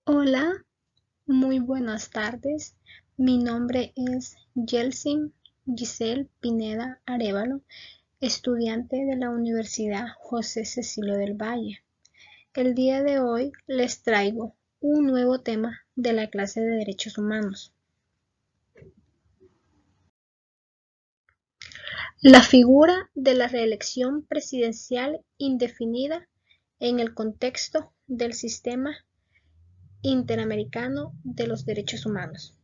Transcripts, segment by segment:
Hola, muy buenas tardes. Mi nombre es Yeltsin Giselle Pineda Arévalo, estudiante de la Universidad José Cecilio del Valle. El día de hoy les traigo un nuevo tema de la clase de Derechos Humanos. La figura de la reelección presidencial indefinida en el contexto del sistema interamericano de los derechos humanos.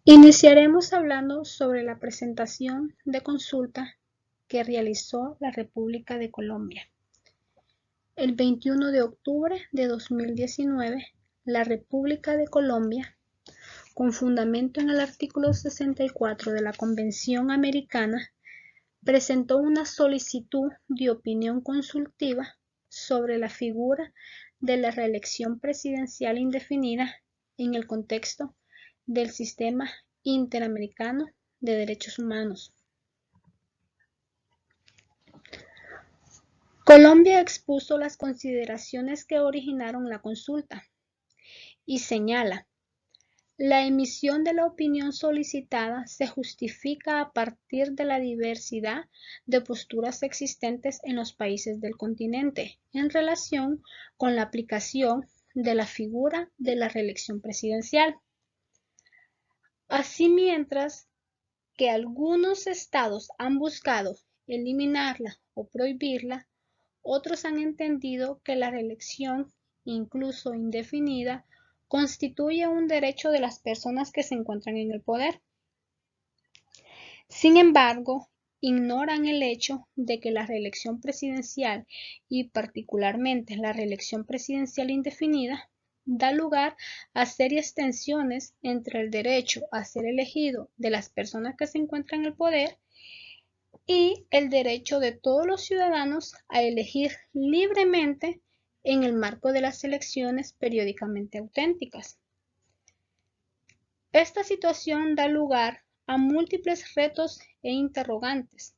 Iniciaremos hablando sobre la presentación de consulta que realizó la República de Colombia. El 21 de octubre de 2019, la República de Colombia, con fundamento en el artículo 64 de la Convención Americana, presentó una solicitud de opinión consultiva sobre la figura de la reelección presidencial indefinida en el contexto del sistema interamericano de derechos humanos. Colombia expuso las consideraciones que originaron la consulta y señala: la emisión de la opinión solicitada se justifica a partir de la diversidad de posturas existentes en los países del continente en relación con la aplicación de la figura de la reelección presidencial. Así, mientras que algunos estados han buscado eliminarla o prohibirla, otros han entendido que la reelección, incluso indefinida, constituye un derecho de las personas que se encuentran en el poder. Sin embargo, ignoran el hecho de que la reelección presidencial, y particularmente la reelección presidencial indefinida, da lugar a serias tensiones entre el derecho a ser elegido de las personas que se encuentran en el poder y el derecho de todos los ciudadanos a elegir libremente en el marco de las elecciones periódicamente auténticas. Esta situación da lugar a múltiples retos e interrogantes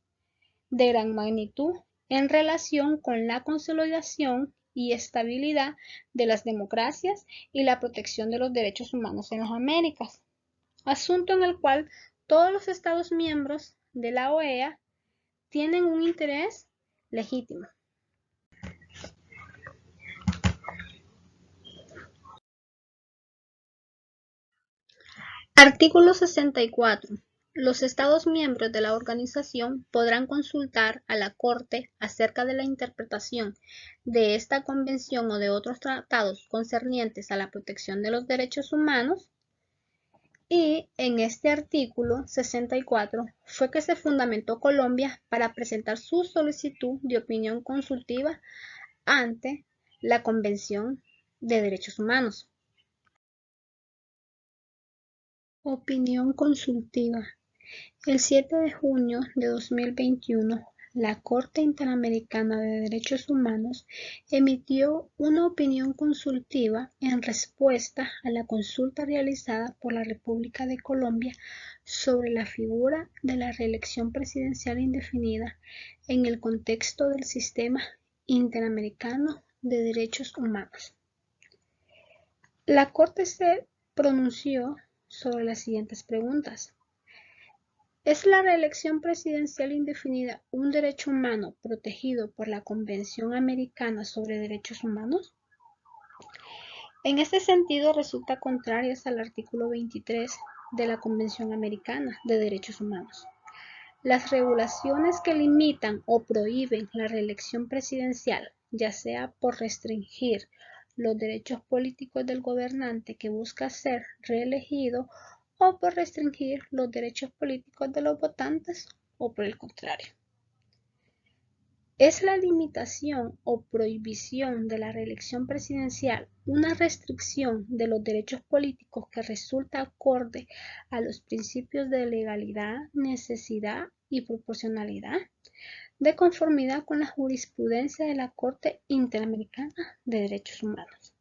de gran magnitud en relación con la consolidación y estabilidad de las democracias y la protección de los derechos humanos en las Américas, asunto en el cual todos los Estados miembros de la OEA tienen un interés legítimo. Artículo 64. Los Estados miembros de la organización podrán consultar a la Corte acerca de la interpretación de esta convención o de otros tratados concernientes a la protección de los derechos humanos, y en este artículo 64 fue que se fundamentó Colombia para presentar su solicitud de opinión consultiva ante la Convención de Derechos Humanos. Opinión consultiva. El 7 de junio de 2021, la Corte Interamericana de Derechos Humanos emitió una opinión consultiva en respuesta a la consulta realizada por la República de Colombia sobre la figura de la reelección presidencial indefinida en el contexto del sistema interamericano de derechos humanos. La Corte se pronunció sobre las siguientes preguntas. ¿Es la reelección presidencial indefinida un derecho humano protegido por la Convención Americana sobre Derechos Humanos? En este sentido, resulta contrarias al artículo 23 de la Convención Americana de Derechos Humanos. Las regulaciones que limitan o prohíben la reelección presidencial, ya sea por restringir los derechos políticos del gobernante que busca ser reelegido o por restringir los derechos políticos de los votantes o por el contrario. ¿Es la limitación o prohibición de la reelección presidencial una restricción de los derechos políticos que resulta acorde a los principios de legalidad, necesidad y proporcionalidad, de conformidad con la jurisprudencia de la Corte Interamericana de Derechos Humanos?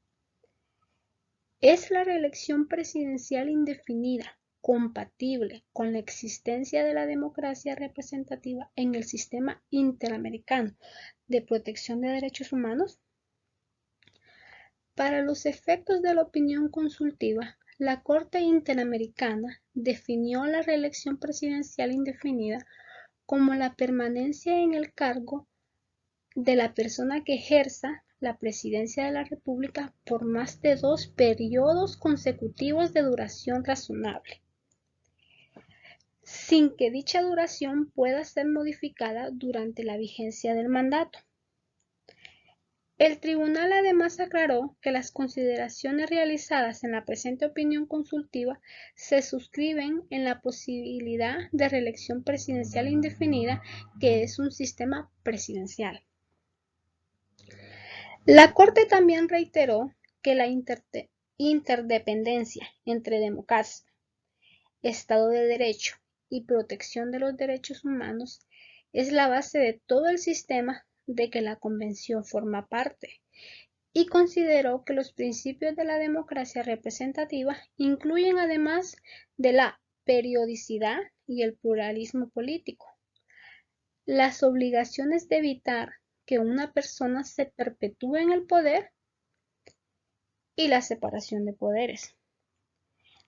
¿Es la reelección presidencial indefinida compatible con la existencia de la democracia representativa en el sistema interamericano de protección de derechos humanos? Para los efectos de la opinión consultiva, la Corte Interamericana definió la reelección presidencial indefinida como la permanencia en el cargo de la persona que ejerza la presidencia de la República por más de 2 periodos consecutivos de duración razonable, sin que dicha duración pueda ser modificada durante la vigencia del mandato. El tribunal además aclaró que las consideraciones realizadas en la presente opinión consultiva se suscriben en la posibilidad de reelección presidencial indefinida, que es un sistema presidencial. La Corte también reiteró que la interdependencia entre democracia, Estado de Derecho y protección de los derechos humanos es la base de todo el sistema de que la Convención forma parte, y consideró que los principios de la democracia representativa incluyen, además de la periodicidad y el pluralismo político, las obligaciones de evitar que una persona se perpetúe en el poder y la separación de poderes,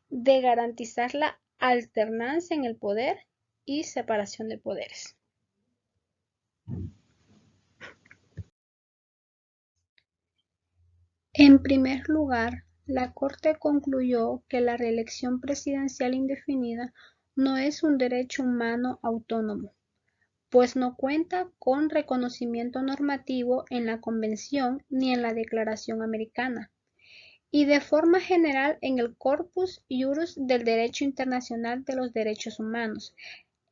de garantizar la alternancia en el poder y separación de poderes. En primer lugar, la Corte concluyó que la reelección presidencial indefinida no es un derecho humano autónomo, pues no cuenta con reconocimiento normativo en la Convención ni en la Declaración Americana, y de forma general en el corpus iuris del derecho internacional de los derechos humanos,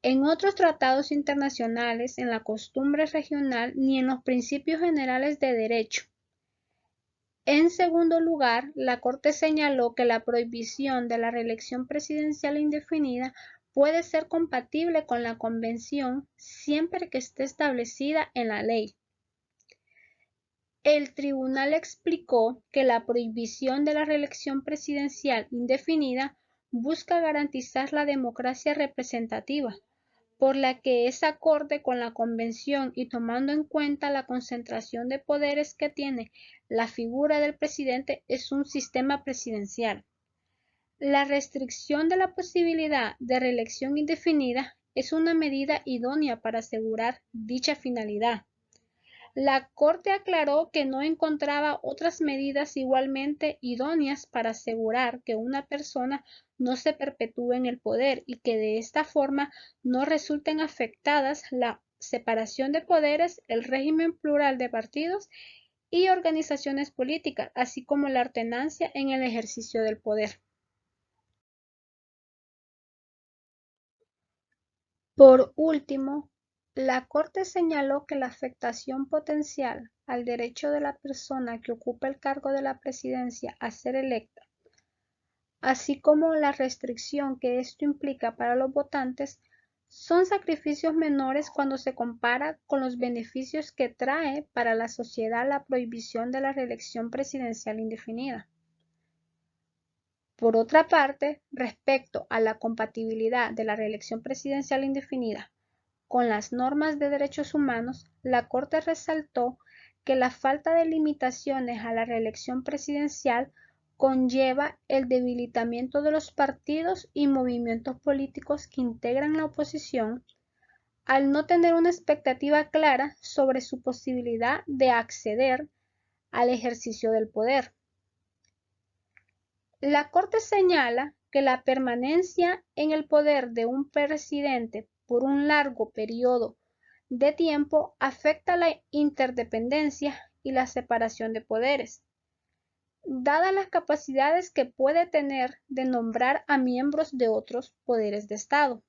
en otros tratados internacionales, en la costumbre regional ni en los principios generales de derecho. En segundo lugar, la Corte señaló que la prohibición de la reelección presidencial indefinida puede ser compatible con la Convención siempre que esté establecida en la ley. El tribunal explicó que la prohibición de la reelección presidencial indefinida busca garantizar la democracia representativa, por la que es acorde con la Convención y tomando en cuenta la concentración de poderes que tiene la figura del presidente, es un sistema presidencial. La restricción de la posibilidad de reelección indefinida es una medida idónea para asegurar dicha finalidad. La Corte aclaró que no encontraba otras medidas igualmente idóneas para asegurar que una persona no se perpetúe en el poder y que de esta forma no resulten afectadas la separación de poderes, el régimen plural de partidos y organizaciones políticas, así como la alternancia en el ejercicio del poder. Por último, la Corte señaló que la afectación potencial al derecho de la persona que ocupa el cargo de la presidencia a ser electa, así como la restricción que esto implica para los votantes, son sacrificios menores cuando se compara con los beneficios que trae para la sociedad la prohibición de la reelección presidencial indefinida. Por otra parte, respecto a la compatibilidad de la reelección presidencial indefinida con las normas de derechos humanos, la Corte resaltó que la falta de limitaciones a la reelección presidencial conlleva el debilitamiento de los partidos y movimientos políticos que integran la oposición, al no tener una expectativa clara sobre su posibilidad de acceder al ejercicio del poder. La Corte señala que la permanencia en el poder de un presidente por un largo periodo de tiempo afecta la interdependencia y la separación de poderes, dadas las capacidades que puede tener de nombrar a miembros de otros poderes de Estado.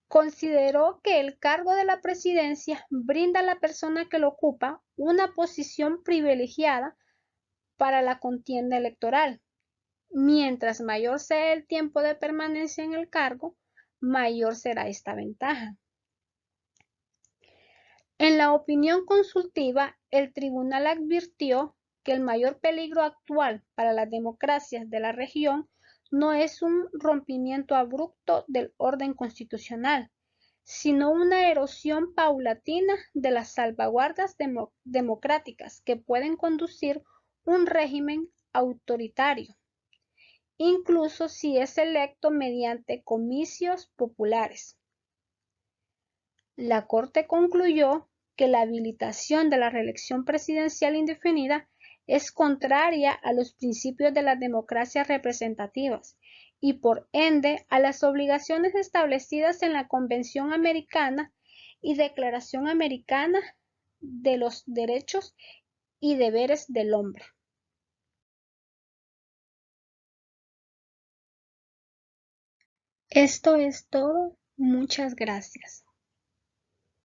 Consideró que el cargo de la presidencia brinda a la persona que lo ocupa una posición privilegiada para la contienda electoral. Mientras mayor sea el tiempo de permanencia en el cargo, mayor será esta ventaja. En la opinión consultiva, el tribunal advirtió que el mayor peligro actual para las democracias de la región no es un rompimiento abrupto del orden constitucional, sino una erosión paulatina de las salvaguardas democráticas que pueden conducir un régimen autoritario, incluso si es electo mediante comicios populares. La Corte concluyó que la habilitación de la reelección presidencial indefinida es contraria a los principios de las democracias representativas y por ende a las obligaciones establecidas en la Convención Americana y Declaración Americana de los Derechos y Deberes del Hombre. Esto es todo. Muchas gracias.